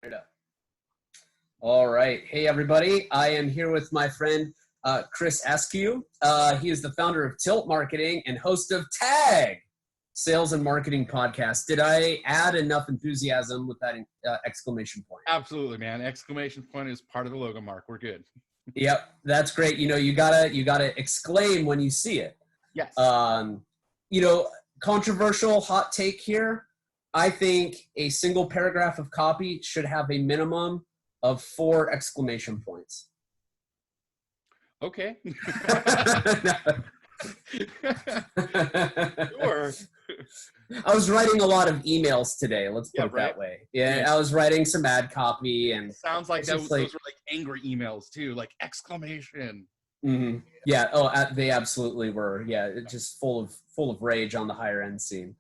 It up. All right. Hey, everybody. I am here with my friend, Chris Askew. He is the founder of Tilt Marketing and host of TAG, Sales and Marketing Podcast. Did I add enough enthusiasm with that exclamation point? Absolutely, man. Exclamation point is part of the logo, Mark. We're good. Yep, that's great. You gotta exclaim when you see it. Yes. Controversial hot take here. I think a single paragraph of copy should have a minimum of 4 exclamation points. Okay. Sure. I was writing a lot of emails today. Let's put it that way. Yeah, I was writing some ad copy, and sounds like those were like angry emails too, like exclamation. Mm-hmm. Yeah. Oh, they absolutely were. Yeah, just full of rage on the higher end scene.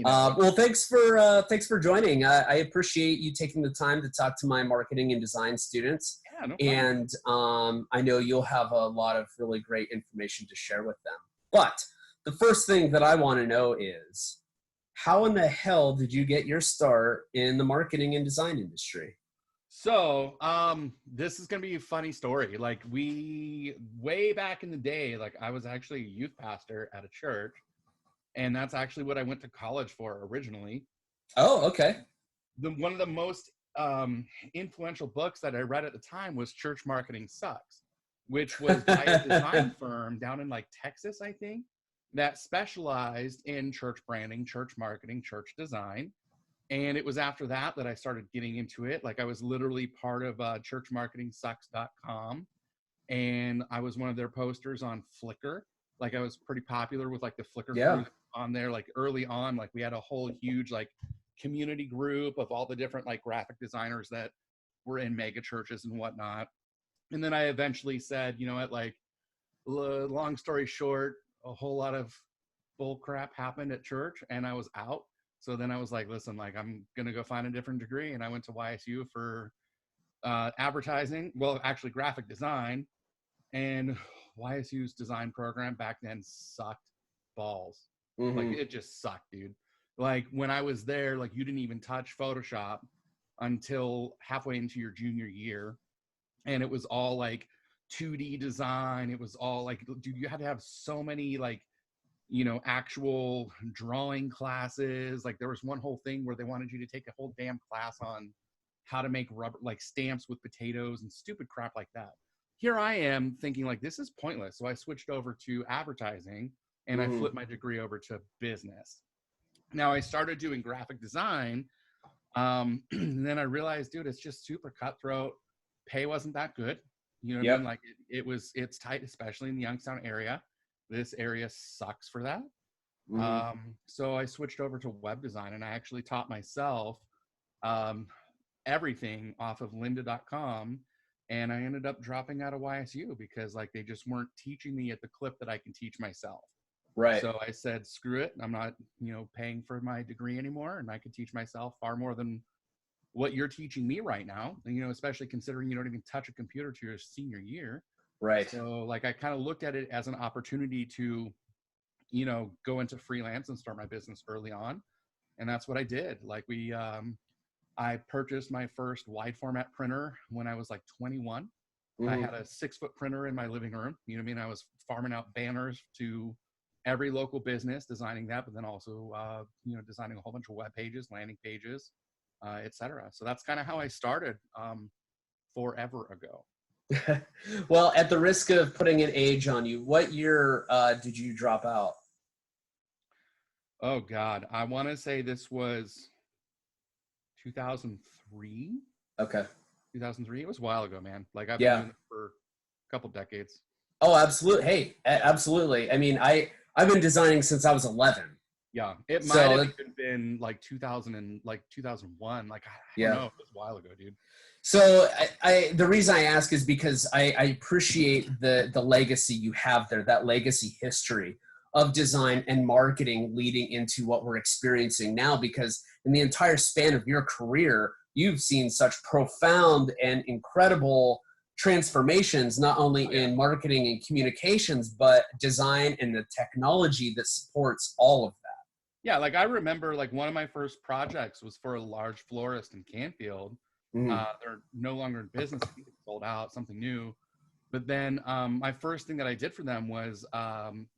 Well, thanks for joining. I appreciate you taking the time to talk to my marketing and design students. Yeah, no problem. And I know you'll have a lot of really great information to share with them. But the first thing that I want to know is, how in the hell did you get your start in the marketing and design industry? So, this is going to be a funny story. Like way back in the day, like I was actually a youth pastor at a church. And that's actually what I went to college for originally. Oh, okay. One of the most influential books that I read at the time was Church Marketing Sucks, which was by a design firm down in like Texas, I think, that specialized in church branding, church marketing, church design. And it was after that I started getting into it. Like I was literally part of churchmarketingsucks.com, and I was one of their posters on Flickr. Like I was pretty popular with like the Flickr group on there. Like early on, like we had a whole huge like community group of all the different like graphic designers that were in mega churches and whatnot. And then I eventually said, you know what, like long story short, a whole lot of bull crap happened at church and I was out. So then I was like, listen, like I'm going to go find a different degree. And I went to YSU for advertising. Well, actually graphic design. And YSU's design program back then sucked balls. Mm-hmm. Like it just sucked, dude. Like when I was there, like you didn't even touch Photoshop until halfway into your junior year. And it was all like 2D design. It was all like, dude, you had to have so many like, actual drawing classes. Like there was one whole thing where they wanted you to take a whole damn class on how to make rubber, like stamps with potatoes and stupid crap like that. Here I am thinking like, this is pointless. So I switched over to advertising and I flipped my degree over to business. Now I started doing graphic design. And then I realized, dude, it's just super cutthroat. Pay wasn't that good. You know what I mean? Like it's tight, especially in the Youngstown area. This area sucks for that. So I switched over to web design and I actually taught myself everything off of lynda.com. And I ended up dropping out of YSU because like they just weren't teaching me at the clip that I can teach myself. Right. So I said, screw it. I'm not, paying for my degree anymore. And I can teach myself far more than what you're teaching me right now. And, especially considering you don't even touch a computer to your senior year. Right. So like I kind of looked at it as an opportunity to, go into freelance and start my business early on. And that's what I did. Like I purchased my first wide format printer when I was like 21. I had a 6-foot printer in my living room. You know what I mean? I was farming out banners to every local business, designing that, but then also, designing a whole bunch of web pages, landing pages, etc. So that's kind of how I started forever ago. Well, at the risk of putting an age on you, what year did you drop out? Oh, God. I want to say this was 2003. Okay. 2003. It was a while ago, man. Like I've been doing it for a couple decades. Oh, absolutely. Hey, absolutely. I mean, I've been designing since I was 11. Yeah, it might have even been like 2000 and like 2001. Like I don't know. It was a while ago, dude. So the reason I ask is because I appreciate the legacy you have there, that legacy history of design and marketing leading into what we're experiencing now, because in the entire span of your career, you've seen such profound and incredible transformations, not only in marketing and communications, but design and the technology that supports all of that. Yeah, like I remember like one of my first projects was for a large florist in Canfield. Mhm. They're no longer in business. I think they sold out, something new. But then my first thing that I did for them was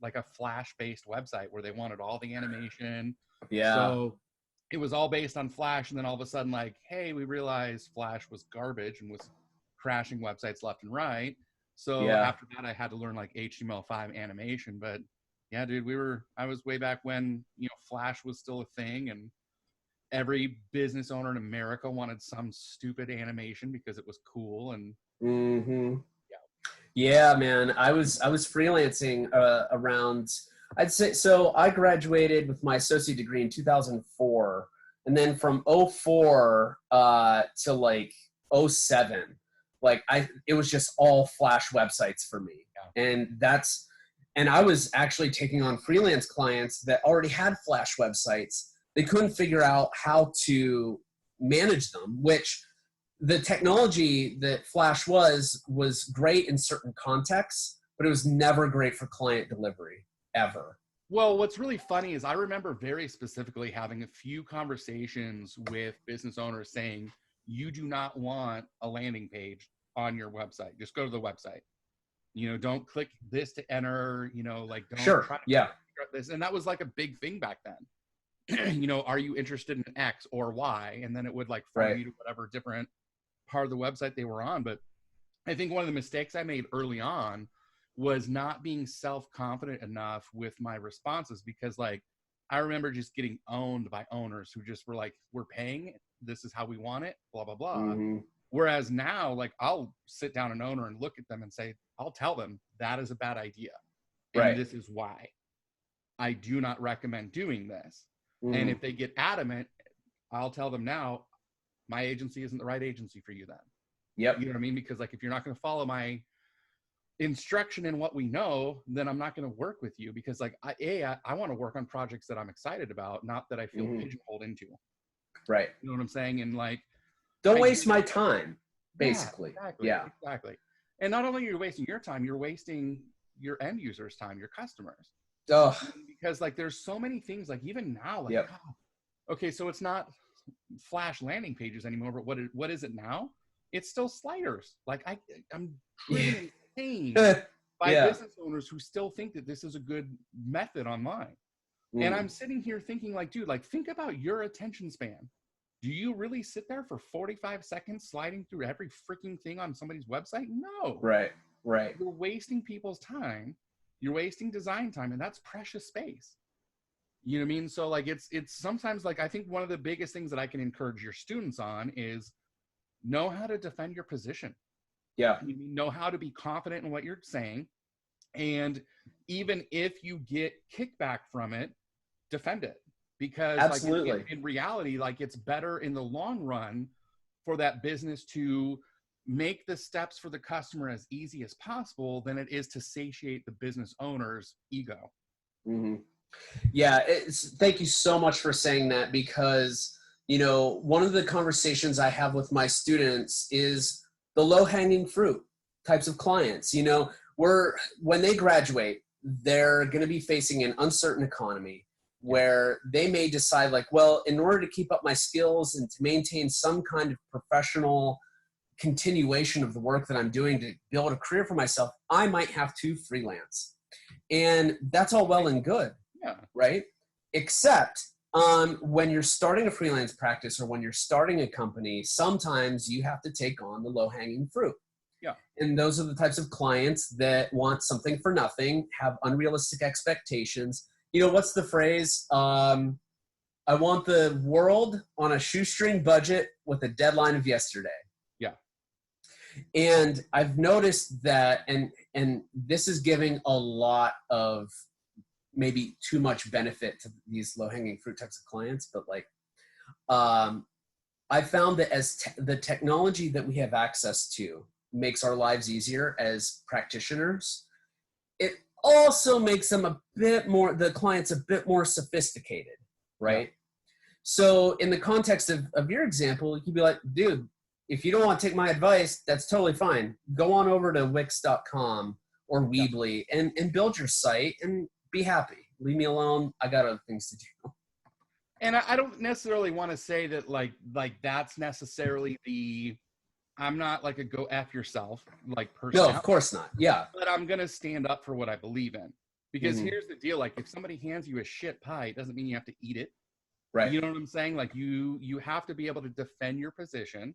like a Flash-based website where they wanted all the animation. Yeah. So it was all based on Flash, and then all of a sudden, like, hey, we realized Flash was garbage and was crashing websites left and right. So Yeah. after that, I had to learn like HTML5 animation. But yeah, dude, I was way back when, Flash was still a thing, and every business owner in America wanted some stupid animation because it was cool. And Hmm. yeah, Yeah, man. I was freelancing around. I'd say so. I graduated with my associate degree in 2004, and then from '04 to like '07, like it was just all Flash websites for me, yeah. and I was actually taking on freelance clients that already had Flash websites. They couldn't figure out how to manage them, which the technology that Flash was great in certain contexts, but it was never great for client delivery ever. Well, what's really funny is I remember very specifically having a few conversations with business owners saying, you do not want a landing page on your website. Just go to the website. Don't click this to enter, like don't Sure. try to Yeah. figure out this. And that was like a big thing back then. Are you interested in X or Y? And then it would like funnel Right. you to whatever different part of the website they were on. But I think one of the mistakes I made early on was not being self-confident enough with my responses, because like I remember just getting owned by owners who just were like, we're paying, this is how we want it, blah blah blah. Hmm. Whereas now, like, I'll sit down an owner and look at them and say, I'll tell them that is a bad idea and Right. this is why I do not recommend doing this. And Hmm. if they get adamant, I'll tell them now, my agency isn't the right agency for you then. Yep. You know what I mean? Because like if you're not going to follow my instruction in what we know, then I'm not going to work with you, because like I want to work on projects that I'm excited about, not that I feel Hmm. pigeonholed into. Right. You know what I'm saying? And like, Don't I waste do, my time, yeah, basically. exactly, Yeah. exactly. And not only are you wasting your time, you're wasting your end users' time, your customers, Oh. because like there's so many things, like even now, like, Yep. oh, okay, so it's not Flash landing pages anymore, but what is it now? It's still sliders. Like I'm driven insane by Yeah. business owners who still think that this is a good method online. And Mm. I'm sitting here thinking like, dude, like think about your attention span. Do you really sit there for 45 seconds sliding through every freaking thing on somebody's website? No. Right. Right. You're wasting people's time. You're wasting design time, and that's precious space. You know what I mean? So like it's sometimes like I think one of the biggest things that I can encourage your students on is know how to defend your position. Yeah. You know how to be confident in what you're saying. And even if you get kickback from it, defend it. Because like Absolutely. in reality, like it's better in the long run for that business to make the steps for the customer as easy as possible than it is to satiate the business owner's ego. Hmm. Yeah. Thank you so much for saying that, because, one of the conversations I have with my students is the low-hanging fruit types of clients. When they graduate, they're going to be facing an uncertain economy where they may decide like, well, in order to keep up my skills and to maintain some kind of professional continuation of the work that I'm doing to build a career for myself, I might have to freelance. And that's all well and good, Yeah. right? Except when you're starting a freelance practice or when you're starting a company, sometimes you have to take on the low-hanging fruit. Yeah. And those are the types of clients that want something for nothing, have unrealistic expectations. What's the phrase? I want the world on a shoestring budget with a deadline of yesterday. Yeah. And I've noticed that, and this is giving a lot of maybe too much benefit to these low-hanging fruit types of clients, but like I found that as the technology that we have access to makes our lives easier as practitioners, it also makes them the clients a bit more sophisticated, right? Yeah. So in the context of your example, you could be like, dude, if you don't want to take my advice, that's totally fine. Go on over to Wix.com or Weebly and build your site and be happy. Leave me alone. I got other things to do. And I don't necessarily want to say that like that's necessarily the, I'm not like a go F yourself like No, person, of course not. Yeah. but I'm going to stand up for what I believe in. Because Mhm. here's the deal, like if somebody hands you a shit pie, it doesn't mean you have to eat it. Right. You know what I'm saying? Like you have to be able to defend your position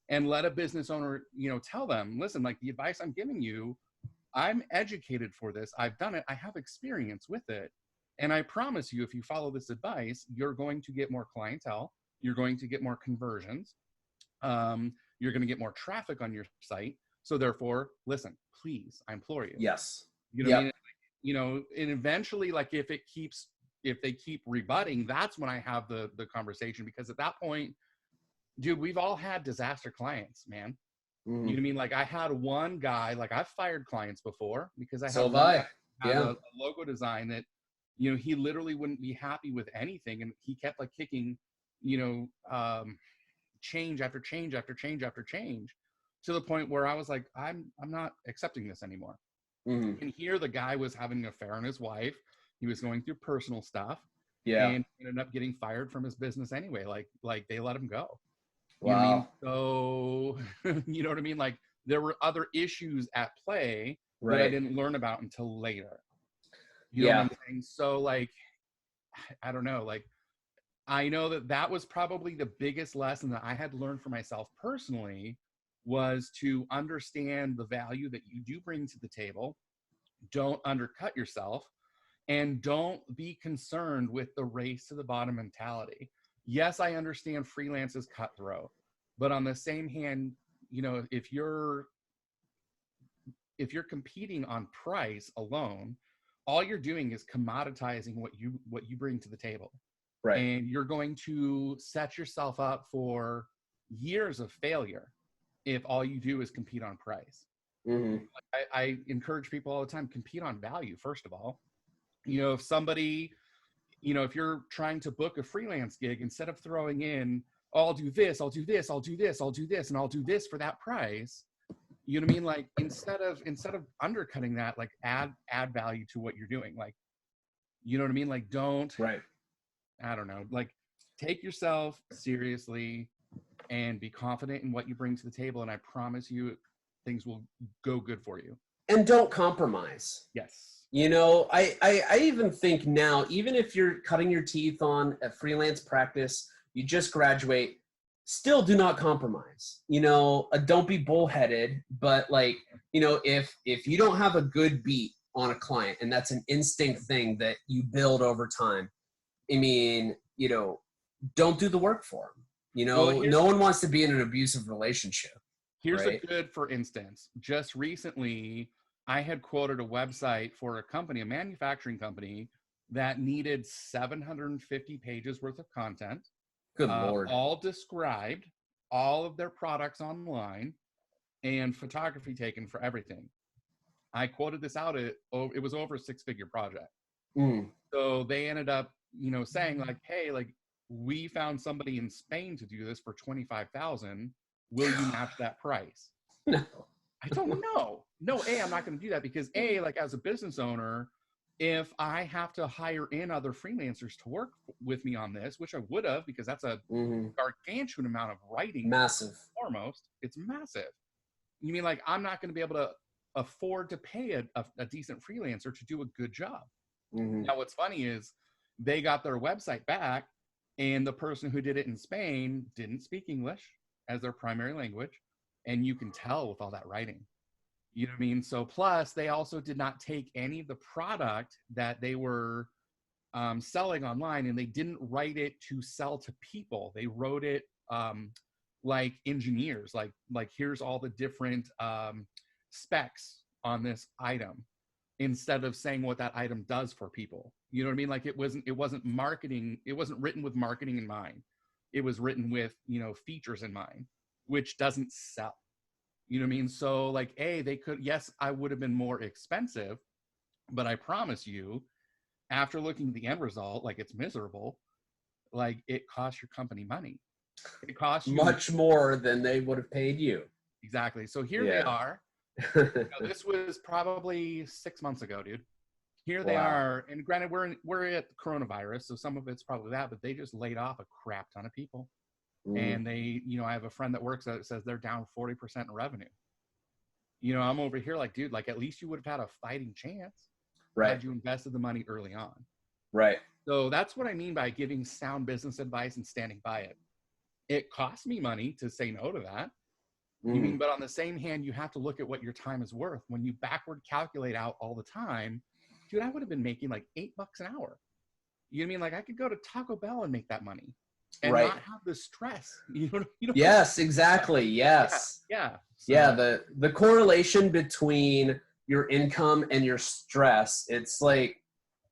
and let a business owner, you know, tell them, listen, like the advice I'm giving you, I'm educated for this. I've done it. I have experience with it. And I promise you, if you follow this advice, you're going to get more clientele. You're going to get more conversions. You're going to get more traffic on your site. So therefore, listen, please, I implore you. Yes. You know what I mean? You know, and eventually, like if they keep rebutting, that's when I have the conversation, because at that point, dude, we've all had disaster clients, man. You know what I mean? Like I had one guy, like I've fired clients before because I So had have one I. guy have a logo design that, you know, he literally wouldn't be happy with anything. And he kept like kicking, you know, change after change after change after change, to the point where I was like, I'm not accepting this anymore. And here the guy was having an affair on his wife. He was going through personal stuff. Yeah. And ended up getting fired from his business anyway. Like they let him go. You Wow. know what I mean? So, you know what I mean? Like there were other issues at play that I didn't learn about until later. You know what I'm saying? So like, I don't know, like I know that was probably the biggest lesson that I had to learn for myself personally, was to understand the value that you do bring to the table. Don't undercut yourself, and don't be concerned with the race to the bottom mentality. Yes, I understand freelance is cutthroat, but on the same hand, you know, if you're competing on price alone, all you're doing is commoditizing what you bring to the table. Right. And you're going to set yourself up for years of failure if all you do is compete on price. I encourage people all the time, compete on value, first of all. You know, if somebody, you know, if you're trying to book a freelance gig, instead of throwing in, oh, I'll do this, I'll do this, I'll do this, I'll do this, and I'll do this for that price, you know what I mean? Like instead of undercutting that, like add value to what you're doing. Like, you know what I mean? Like don't, I don't know, like take yourself seriously and be confident in what you bring to the table. And I promise you things will go good for you. And don't compromise. Yes. You know, I even think now, even if you're cutting your teeth on a freelance practice, you just graduate, still do not compromise. You know, don't be bullheaded, but like, you know, if you don't have a good beat on a client, and that's an instinct thing that you build over time, I mean, you know, don't do the work for them. You know, well, no one wants to be in an abusive relationship. Here's a good, for instance, just recently, I had quoted a website for a company, a manufacturing company, that needed 750 pages worth of content. Good Lord. All described, all of their products online, and photography taken for everything. I quoted this out, it was over a 6-figure project. So they ended up, you know, saying like, hey, like we found somebody in Spain to do this for $25,000. Will you match that price? No. I don't know. No, I'm not going to do that because like as a business owner, if I have to hire in other freelancers to work with me on this, which I would have, because that's a gargantuan amount of writing. Massive. Foremost, it's massive. You mean like I'm not going to be able to afford to pay a decent freelancer to do a good job? Now, what's funny is they got their website back, and the person who did it in Spain didn't speak English as their primary language. And you can tell with all that writing, you know what I mean? So plus they also did not take any of the product that they were selling online, and they didn't write it to sell to people. They wrote it like engineers, like here's all the different specs on this item, instead of saying what that item does for people. You know what I mean? Like it wasn't marketing. It wasn't written with marketing in mind. It was written with, you know, features in mind, which doesn't sell. You know what I mean? So like, they could, yes, I would have been more expensive, but I promise you, after looking at the end result, like it's miserable, like it costs your company money. It costs you much more than they would have paid you. Exactly. So here they are. You know, this was probably 6 months ago, dude. Here they Wow. are, and granted, we're at the coronavirus, so some of it's probably that, but they just laid off a crap ton of people. Mm, And they, I have a friend that works at it, says they're down 40% in revenue. I'm over here like, dude, like at least you would have had a fighting chance right. had you invested the money early on. Right. So that's what I mean by giving sound business advice and standing by it. It costs me money to say no to that. Mm, But on the same hand, you have to look at what your time is worth. When you backward calculate out all the time, dude, I would have been making like $8 an hour. Like I could go to Taco Bell and make that money and right. not have the stress. Yes, exactly. Yes. Yeah. Yeah. So The correlation between your income and your stress, it's like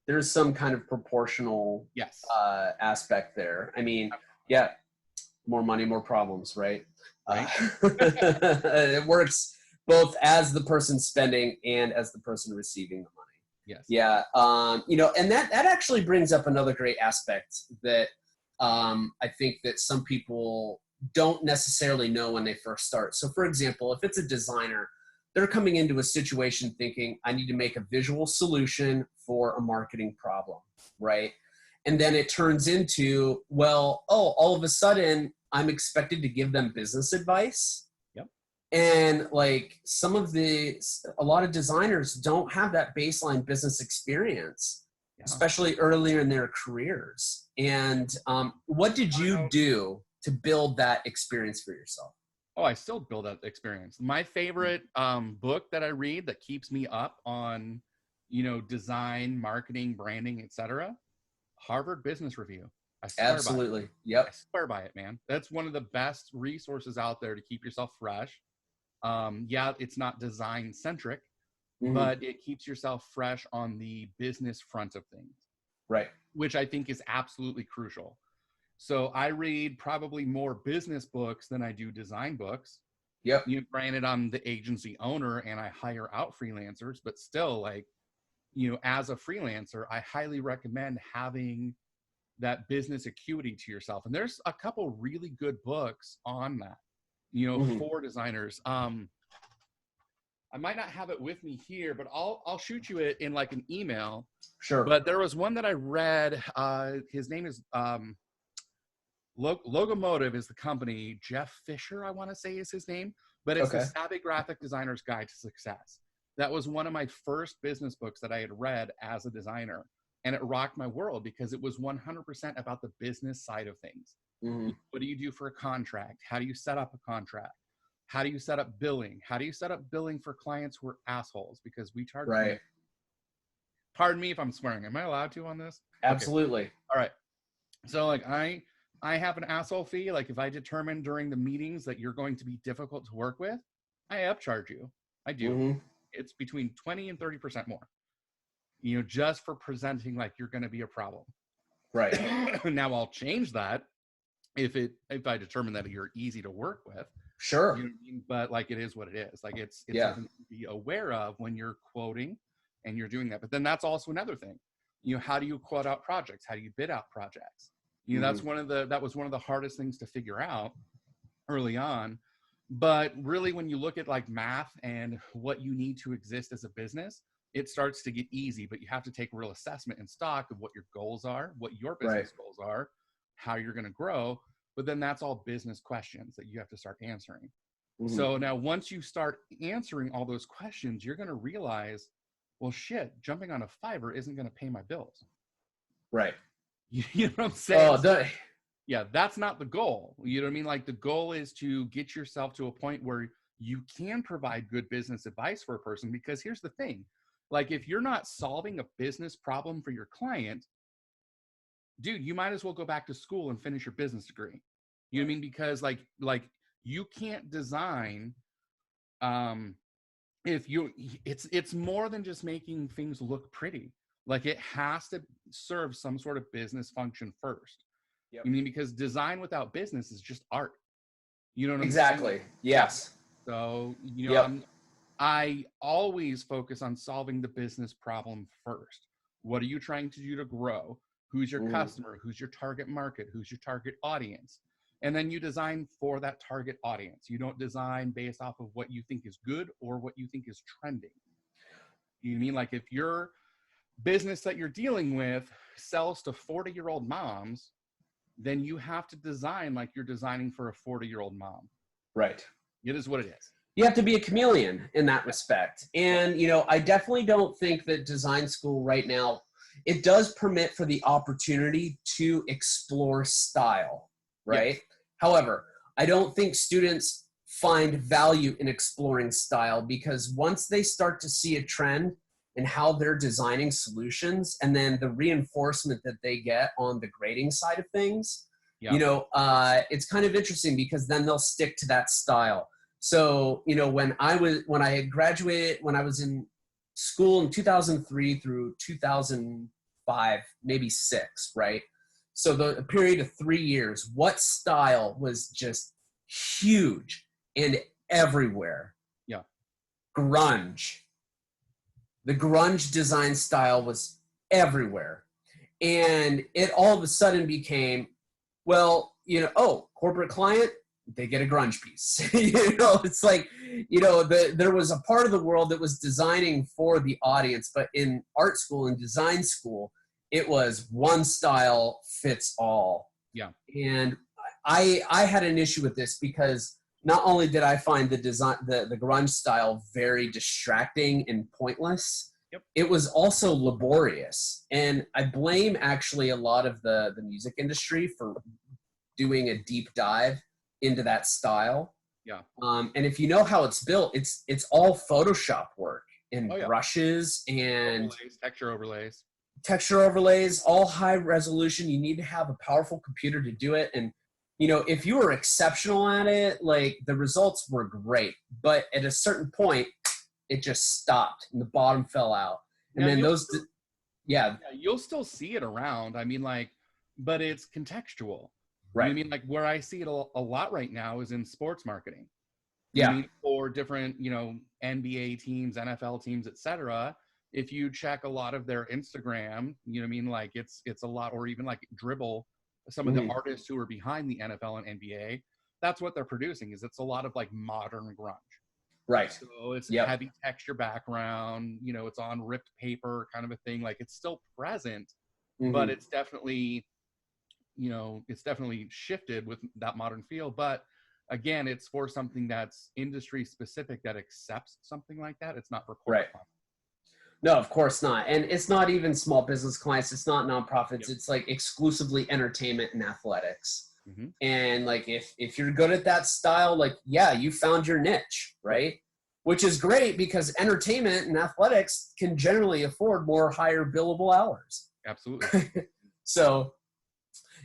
there's some kind of proportional yes. aspect there. I mean, yeah, more money, more problems, right? Right. It works both as the person spending and as the person receiving the money. Yes. Yeah. And that actually brings up another great aspect that I think that some people don't necessarily know when they first start. So for example, if it's a designer, they're coming into a situation thinking, I need to make a visual solution for a marketing problem, right? And then it turns into, well, oh, all of a sudden I'm expected to give them business advice. Yep. And like a lot of designers don't have that baseline business experience, especially earlier in their careers. And what did you do to build that experience for yourself? Oh, I still build that experience. My favorite book that I read that keeps me up on, design, marketing, branding, etc. Harvard Business Review. I swear Absolutely. by it. Yep. I swear by it, man. That's one of the best resources out there to keep yourself fresh. Yeah, it's not design centric, but it keeps yourself fresh on the business front of things. Right. Which I think is absolutely crucial. So I read probably more business books than I do design books. Yep. Granted, I'm the agency owner and I hire out freelancers, but still, like, as a freelancer, I highly recommend having that business acuity to yourself. And there's a couple really good books on that, for designers. I might not have it with me here, but I'll shoot you it in like an email. Sure. But there was one that I read. His name is Logomotive is the company. Jeff Fisher, I want to say, is his name. But it's the Savvy Graphic Designer's Guide to Success. That was one of my first business books that I had read as a designer. And it rocked my world because it was 100% about the business side of things. What do you do for a contract? How do you set up a contract? How do you set up billing? How do you set up billing for clients who are assholes? Because we charge. Right. Pardon me if I'm swearing. Am I allowed to on this? Absolutely. Okay. All right. So like I have an asshole fee. Like if I determine during the meetings that you're going to be difficult to work with, I upcharge you. I do. It's between 20 and 30% more. Just for presenting like you're going to be a problem. Right. Now I'll change that if I determine that you're easy to work with. Sure. But like it is what it is. Like it's something to be aware of when you're quoting and you're doing that. But then that's also another thing. How do you quote out projects? How do you bid out projects? That was one of the hardest things to figure out early on. But really, when you look at like math and what you need to exist as a business, it starts to get easy, but you have to take real assessment and stock of what your goals are, what your business goals are, how you're going to grow. But then that's all business questions that you have to start answering. So now once you start answering all those questions, you're going to realize, well, shit, jumping on a Fiverr isn't going to pay my bills. Right. You know what I'm saying? Oh, yeah, that's not the goal. You know what I mean? Like the goal is to get yourself to a point where you can provide good business advice for a person. Because here's the thing. Like if you're not solving a business problem for your client, dude, you might as well go back to school and finish your business degree. You know what I mean? Because like you can't design it's more than just making things look pretty. Like it has to serve some sort of business function first. I mean, because design without business is just art. You know what I'm saying? Exactly. Yes. So, I always focus on solving the business problem first. What are you trying to do to grow? Who's your customer? Who's your target market? Who's your target audience? And then you design for that target audience. You don't design based off of what you think is good or what you think is trending. You know what I mean? Like if you're business that you're dealing with sells to 40-year-old moms, then you have to design like you're designing for a 40-year-old mom. Right. It is what it is. You have to be a chameleon in that respect. And, you know, I definitely don't think that design school right now, it does permit for the opportunity to explore style, right? Yes. However, I don't think students find value in exploring style, because once they start to see a trend in how they're designing solutions, and then the reinforcement that they get on the grading side of things, Yeah. you know, it's kind of interesting, because then they'll stick to that style. So, you know, when I had graduated, when I was in school in 2003 through 2005, maybe 6, right? So the period of 3 years, what style was just huge and everywhere? Yeah. Grunge. The grunge design style was everywhere. And it all of a sudden became, well, you know, oh, corporate client, they get a grunge piece. You know, it's like, you know, there was a part of the world that was designing for the audience, but in art school and design school, it was one style fits all. Yeah. And I had an issue with this, because not only did I find the grunge style very distracting and pointless, Yep. it was also laborious. And I blame actually a lot of the music industry for doing a deep dive into that style. Yeah. And if you know how it's built, it's all Photoshop work and brushes and overlays, texture overlays, all high resolution. You need to have a powerful computer to do it. And, you know, if you were exceptional at it, like, the results were great, but at a certain point, it just stopped and the bottom fell out. And then you'll still see it around. I mean, like, but it's contextual. Right. I mean, like, where I see it a lot right now is in sports marketing. Yeah. I mean, for different, you know, NBA teams, NFL teams, etc. If you check a lot of their Instagram, you know what I mean? Like, it's a lot, or even like Dribble, some of the artists who are behind the NFL and NBA, that's what they're producing, is it's a lot of like modern grunge. Right. So it's heavy texture background, you know, it's on ripped paper kind of a thing. Like, it's still present, but it's definitely, you know, it's definitely shifted with that modern feel. But again, it's for something that's industry specific, that accepts something like that. It's not for corporate clients. No, of course not. And it's not even small business clients. It's not nonprofits. It's like exclusively entertainment and athletics. And like, if you're good at that style, like, yeah, you found your niche, right? Which is great, because entertainment and athletics can generally afford more higher billable hours. Absolutely. So,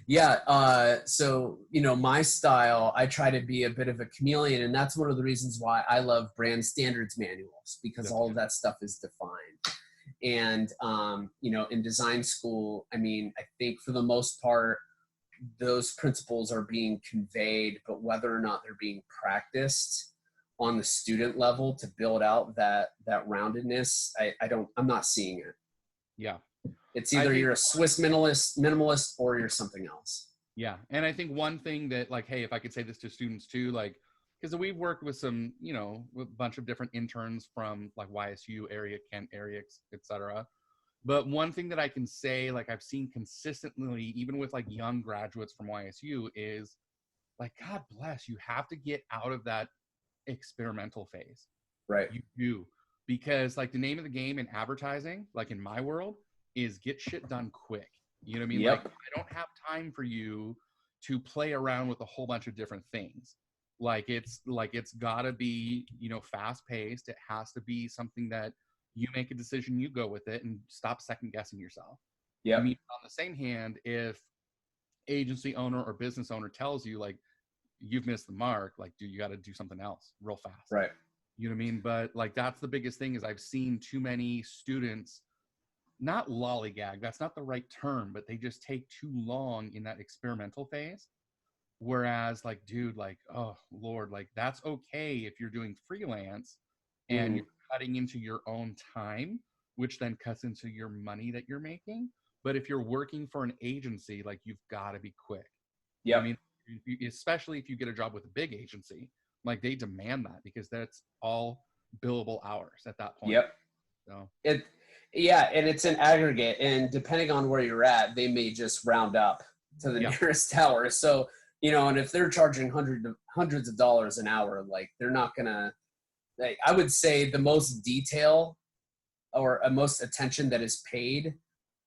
yeah. So, you know, my style, I try to be a bit of a chameleon, and that's one of the reasons why I love brand standards manuals, because all of that stuff is defined. And, you know, in design school, I mean, I think for the most part, those principles are being conveyed, but whether or not they're being practiced on the student level to build out that roundedness, I'm not seeing it. Yeah. It's either you're a Swiss minimalist or you're something else. Yeah. And I think one thing that, like, hey, if I could say this to students too, like, because we've worked with some, you know, with a bunch of different interns from like YSU area, Kent area, etc. But one thing that I can say, like, I've seen consistently, even with like young graduates from YSU, is like, God bless, you have to get out of that experimental phase. Right. You do. Because like, the name of the game in advertising, like in my world, is get shit done quick. You know what I mean? Like, I don't have time for you to play around with a whole bunch of different things. Like, it's gotta be, you know, fast paced. It has to be something that you make a decision, you go with it, and stop second guessing yourself. I mean, on the same hand, if agency owner or business owner tells you like, you've missed the mark, like, dude, you got to do something else real fast. Right. You know what I mean? But like, that's the biggest thing, is I've seen too many students not lollygag, that's not the right term, but they just take too long in that experimental phase. Whereas like, dude, like, oh Lord, like, that's okay if you're doing freelance and you're cutting into your own time, which then cuts into your money that you're making. But if you're working for an agency, like, you've got to be quick. Yeah. I mean, especially if you get a job with a big agency, like, they demand that, because that's all billable hours at that point. Yep. So Yeah, and it's an aggregate, and depending on where you're at, they may just round up to the Yeah. nearest tower. So, you know, and if they're charging hundreds of dollars an hour, like they're not gonna. Like, I would say the most detail or most attention that is paid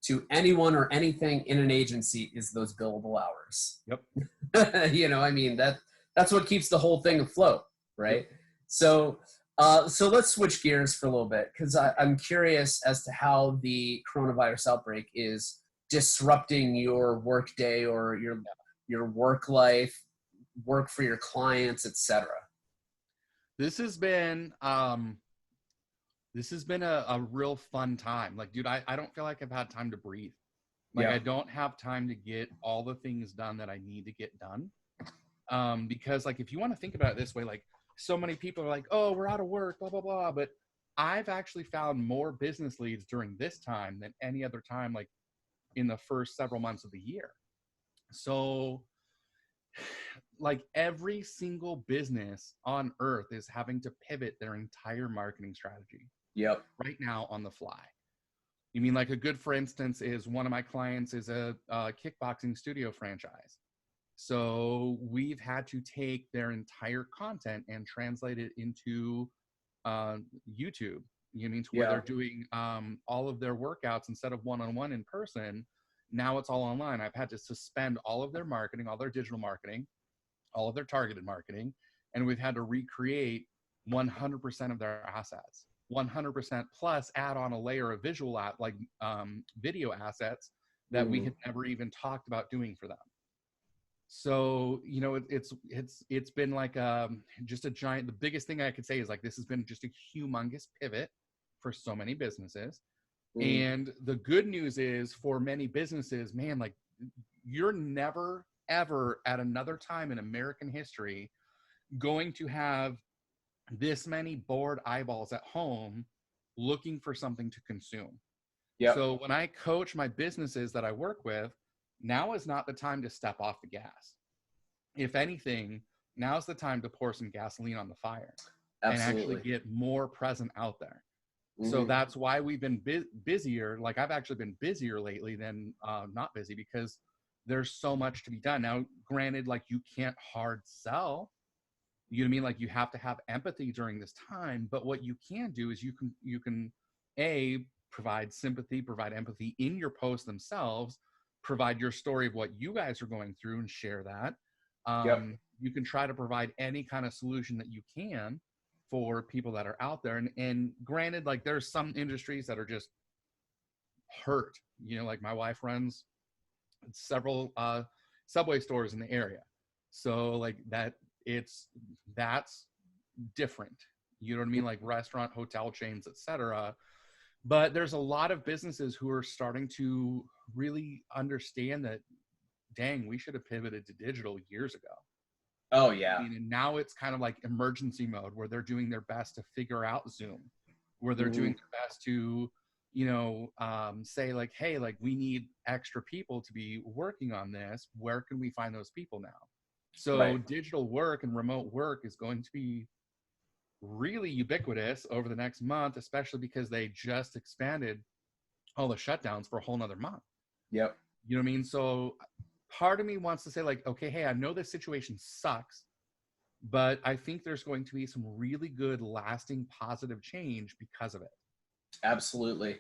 to anyone or anything in an agency is those billable hours. Yep. You know, I mean that's what keeps the whole thing afloat, right? Yep. So, so let's switch gears for a little bit because I'm curious as to how the coronavirus outbreak is disrupting your work day or your work life, work for your clients, etc. This has been a real fun time. Like, dude, I don't feel like I've had time to breathe. Like, Yeah. I don't have time to get all the things done that I need to get done. Because, like, if you want to think about it this way, like, so many people are like, oh, we're out of work, blah, blah, blah. But I've actually found more business leads during this time than any other time, like, in the first several months of the year. So, like, every single business on earth is having to pivot their entire marketing strategy Yep. right now on the fly. You mean, like, a good, for instance, is one of my clients is a kickboxing studio franchise. So we've had to take their entire content and translate it into YouTube. You mean to where Yeah. they're doing all of their workouts instead of one-on-one in person. Now it's all online. I've had to suspend all of their marketing, all their digital marketing, all of their targeted marketing, and we've had to recreate 100% of their assets, 100% plus add on a layer of video assets that we had never even talked about doing for them. So, you know, it's been like just a giant. The biggest thing I could say is, like, this has been just a humongous pivot for so many businesses. And the good news is, for many businesses, man, like, you're never ever at another time in American history going to have this many bored eyeballs at home looking for something to consume. Yep. So when I coach my businesses that I work with, now is not the time to step off the gas. If anything, now's the time to pour some gasoline on the fire. Absolutely. And actually get more present out there. So that's why we've been busier. Like, I've actually been busier lately than not busy, because there's so much to be done. Now, granted, like, you can't hard sell. You know what I mean? Like, you have to have empathy during this time. But what you can do is you can provide sympathy, provide empathy in your posts themselves, provide your story of what you guys are going through and share that. You can try to provide any kind of solution that you can for people that are out there. And granted, like, there's some industries that are just hurt. You know, like, my wife runs several Subway stores in the area. So, like, that's different. You know what I mean? Like, restaurant, hotel chains, etc. But there's a lot of businesses who are starting to really understand that, dang, we should have pivoted to digital years ago. Oh, yeah. I mean, and now it's kind of like emergency mode, where they're doing their best to figure out Zoom, where they're doing their best to, you know, say, like, hey, like, we need extra people to be working on this. Where can we find those people now? So digital work and remote work is going to be really ubiquitous over the next month, especially because they just expanded all the shutdowns for a whole nother month. Yep. You know what I mean? So part of me wants to say, like, okay, hey, I know this situation sucks, but I think there's going to be some really good, lasting, positive change because of it. Absolutely.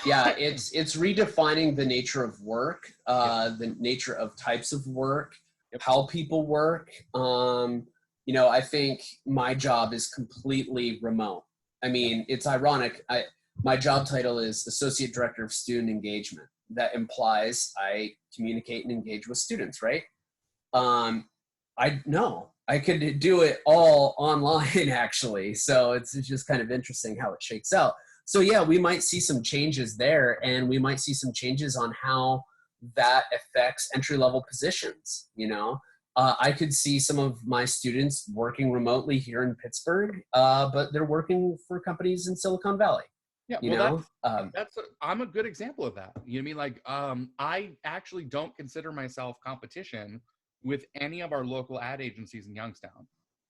Yeah, it's redefining the nature of work, the nature of types of work, how people work. You know, I think my job is completely remote. I mean, it's ironic. My job title is Associate Director of Student Engagement. That implies I communicate and engage with students, right? I could do it all online, actually. So it's just kind of interesting how it shakes out. So yeah, we might see some changes there, and we might see some changes on how that affects entry-level positions. You know, I could see some of my students working remotely here in Pittsburgh, but they're working for companies in Silicon Valley. Yeah, you know, I'm a good example of that. You know what I mean? Like, I actually don't consider myself competition with any of our local ad agencies in Youngstown.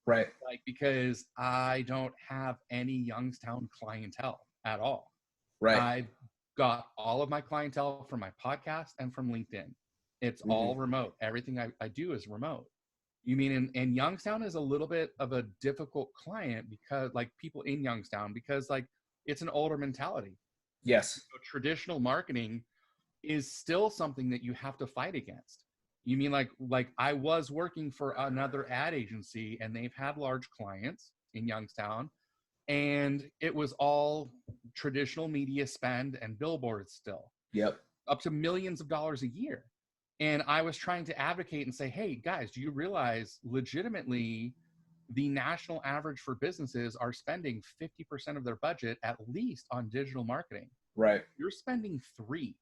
Right. Like, because I don't have any Youngstown clientele at all. Right. got all of my clientele from my podcast and from LinkedIn. It's all remote. Everything I do is remote. You mean, and Youngstown is a little bit of a difficult client because like people in Youngstown, because like it's an older mentality. Yes. So traditional marketing is still something that you have to fight against. You mean like I was working for another ad agency and they've had large clients in Youngstown, and it was all traditional media spend and billboards still. Yep. Up to millions of dollars a year. And I was trying to advocate and say, hey, guys, do you realize legitimately the national average for businesses are spending 50% of their budget at least on digital marketing? Right. You're spending 3%.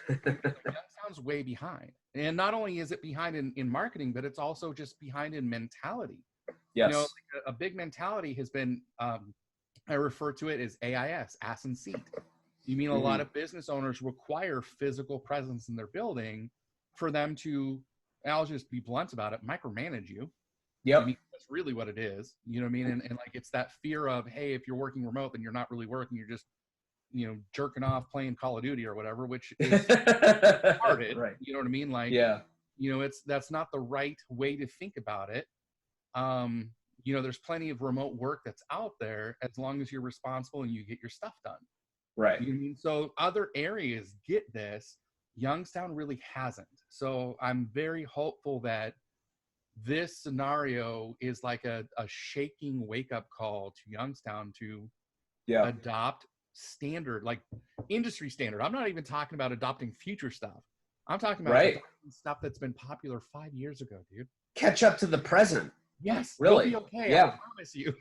Youngstown's way behind. And not only is it behind in marketing, but it's also just behind in mentality. Yes. You know, like a big mentality has been, I refer to it as AIS, ass and seat. You mean a lot of business owners require physical presence in their building for them to, I'll just be blunt about it, micromanage you. Yep. I mean, that's really what it is. You know what I mean? And like, it's that fear of, hey, if you're working remote, then you're not really working. You're just, you know, jerking off playing Call of Duty or whatever, which is retarded. Right. You know what I mean? Like, yeah. You know, that's not the right way to think about it. You know, there's plenty of remote work that's out there as long as you're responsible and you get your stuff done. Right. You know what I mean? So other areas get this. Youngstown really hasn't. So I'm very hopeful that this scenario is like a shaking wake-up call to Youngstown to adopt standard, like industry standard. I'm not even talking about adopting future stuff. I'm talking about adopting stuff that's been popular 5 years ago, dude. Catch up to the present. Yes. Really? You'll be okay. Yeah. I promise you.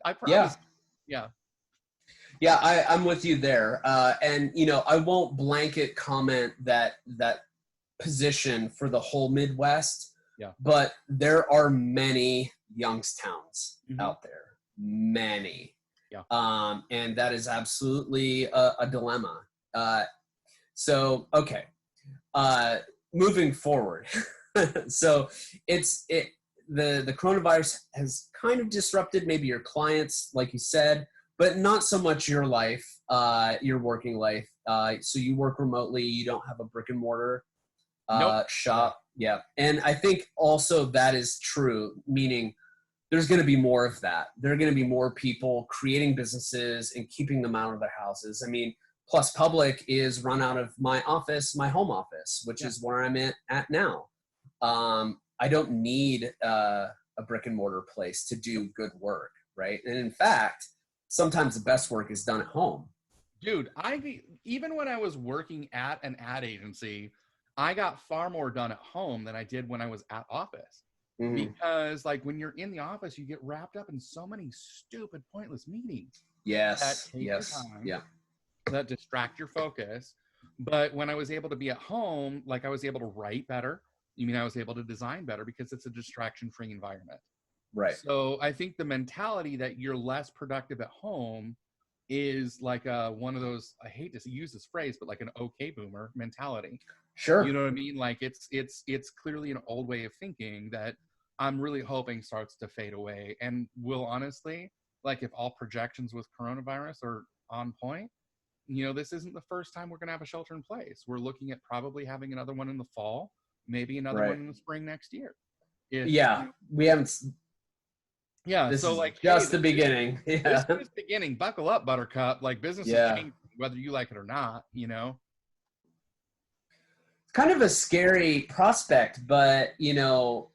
I promise. Yeah. Yeah, I'm with you there. And, you know, I won't blanket comment that position for the whole Midwest. Yeah. But there are many Youngstowns out there. Many. Yeah. And that is absolutely a dilemma. So, okay. Moving forward. So the coronavirus has kind of disrupted maybe your clients, like you said, but not so much your life, your working life. So you work remotely. You don't have a brick and mortar shop. Yeah. And I think also that is true, meaning there's going to be more of that. There are going to be more people creating businesses and keeping them out of their houses. I mean, Plus Public is run out of my office, my home office, which is where I'm at now. I don't need a brick and mortar place to do good work, right? And in fact, sometimes the best work is done at home. Dude, even when I was working at an ad agency, I got far more done at home than I did when I was at office. Because like when you're in the office, you get wrapped up in so many stupid, pointless meetings. Yes. That take your time, that distract your focus. But when I was able to be at home, like I was able to write better. You mean I was able to design better because it's a distraction-free environment. Right. So I think the mentality that you're less productive at home is like one of those, I hate to use this phrase, but like an okay boomer mentality. Sure. You know what I mean? Like it's clearly an old way of thinking that I'm really hoping starts to fade away. And will honestly, like if all projections with coronavirus are on point, you know, this isn't the first time we're going to have a shelter in place. We're looking at probably having another one in the fall, maybe another one in the spring next year. We haven't. Yeah. This so is like just the beginning. Yeah. This is just the beginning. Buckle up, Buttercup. Like business is changing, whether you like it or not, you know? Kind of a scary prospect, but you know,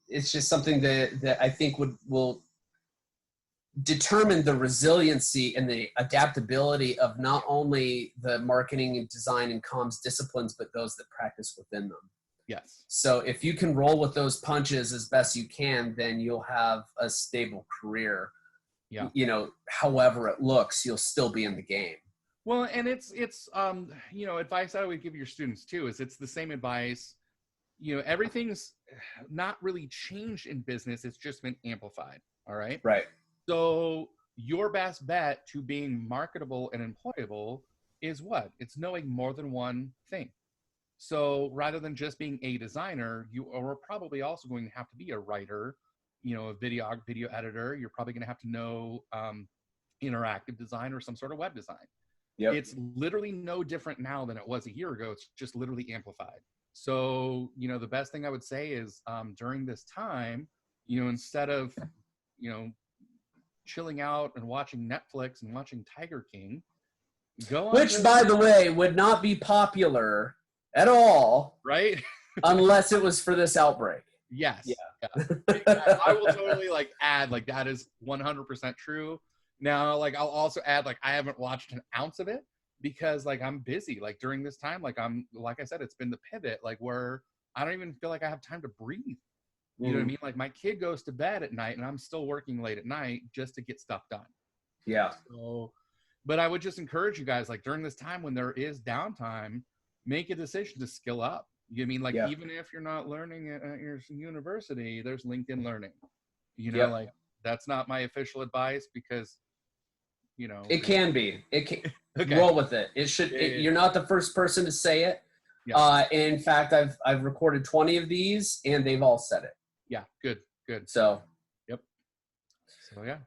it's just something that I think will determine the resiliency and the adaptability of not only the marketing and design and comms disciplines, but those that practice within them. Yes. So if you can roll with those punches as best you can, then you'll have a stable career. Yeah. You know, however it looks, you'll still be in the game. Well, and it's you know, advice I would give your students too is it's the same advice. You know, everything's not really changed in business. It's just been amplified. All right. Right. So your best bet to being marketable and employable is what? It's knowing more than one thing. So rather than just being a designer, you are probably also going to have to be a writer, you know, a video editor. You're probably going to have to know interactive design or some sort of web design. Yep. It's literally no different now than it was a year ago. It's just literally amplified. So, the best thing I would say is during this time, instead of, chilling out and watching Netflix and watching Tiger King, go on. Which, by the way, would not be popular at all, right? unless it was for this outbreak. Yes. Yeah. I will totally add that is 100% true. Now, I'll also add I haven't watched an ounce of it because I'm busy during this time. I'm like I said, it's been the pivot where I don't even feel like I have time to breathe. You know what I mean? My kid goes to bed at night and I'm still working late at night just to get stuff done. Yeah. So, but I would just encourage you guys, during this time when there is downtime, make a decision to skill up. You know what I mean? Even if you're not learning at your university, there's LinkedIn Learning. That's not my official advice because, it can be. It can okay. Roll with it. It should. You're not the first person to say it. Yeah. In fact, I've recorded 20 of these, and they've all said it. Yeah. Good. So. Yep. So yeah.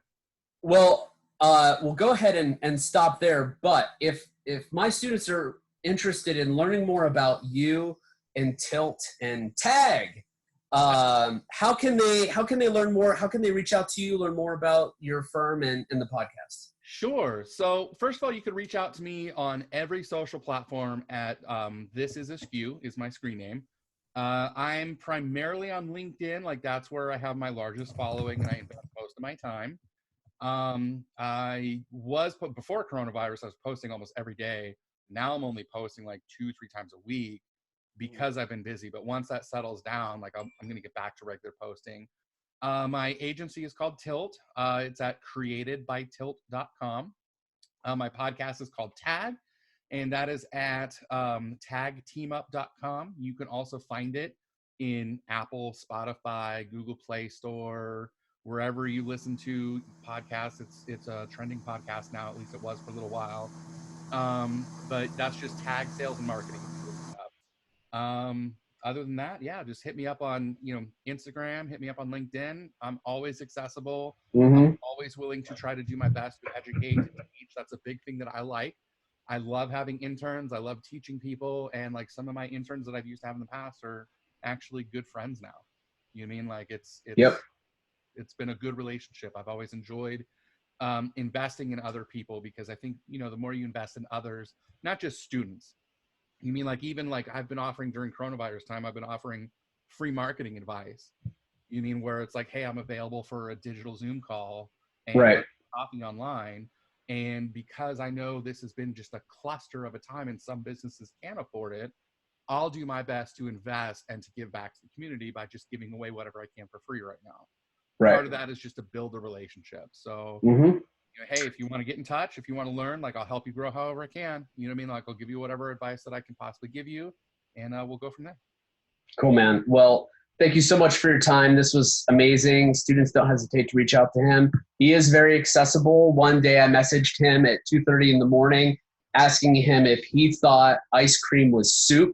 Well, we'll go ahead and stop there. But if my students are interested in learning more about you and Tilt and Tag, how can they learn more? How can they reach out to you, learn more about your firm and the podcast? Sure. So first of all, you could reach out to me on every social platform at This Is Askew is my screen name. I'm primarily on LinkedIn. That's where I have my largest following and I invest most of my time. I was before coronavirus, I was posting almost every day. Now I'm only posting 2-3 times a week because I've been busy. But once that settles down, I'm going to get back to regular posting. My agency is called Tilt. It's at createdbytilt.com. My podcast is called Tag, and that is at tagteamup.com. You can also find it in Apple, Spotify, Google Play Store, wherever you listen to podcasts. It's a trending podcast now, at least it was for a little while. But that's just Tag Sales and Marketing. Other than that, just hit me up on Instagram, hit me up on LinkedIn. I'm always accessible. I'm always willing to try to do my best to educate and teach. That's a big thing that I like. I love having interns. I love teaching people, and some of my interns that I've used to have in the past are actually good friends now. You know what I mean? It's been a good relationship. I've always enjoyed investing in other people because I think the more you invest in others, not just students. You mean even I've been offering during coronavirus time, I've been offering free marketing advice. You mean where it's hey, I'm available for a digital Zoom call and coffee online. And because I know this has been just a cluster of a time and some businesses can't afford it, I'll do my best to invest and to give back to the community by just giving away whatever I can for free right now. Part of that is just to build a relationship. So hey, if you want to get in touch, if you want to learn, I'll help you grow however I can. You know what I mean? I'll give you whatever advice that I can possibly give you, and we'll go from there. Cool, man. Well, thank you so much for your time. This was amazing. Students, don't hesitate to reach out to him. He is very accessible. One day I messaged him at 2:30 in the morning asking him if he thought ice cream was soup.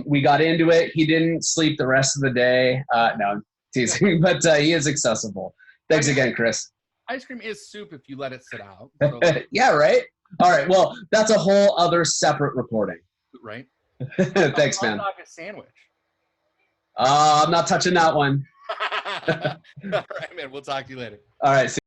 We got into it. He didn't sleep the rest of the day. No, I'm teasing, but he is accessible. Thanks again, Chris. Ice cream is soup if you let it sit out. So yeah, right? All right. Well, that's a whole other separate recording. Right. Thanks, man. Hot dog a sandwich. I'm not touching that one. All right, man. We'll talk to you later. All right.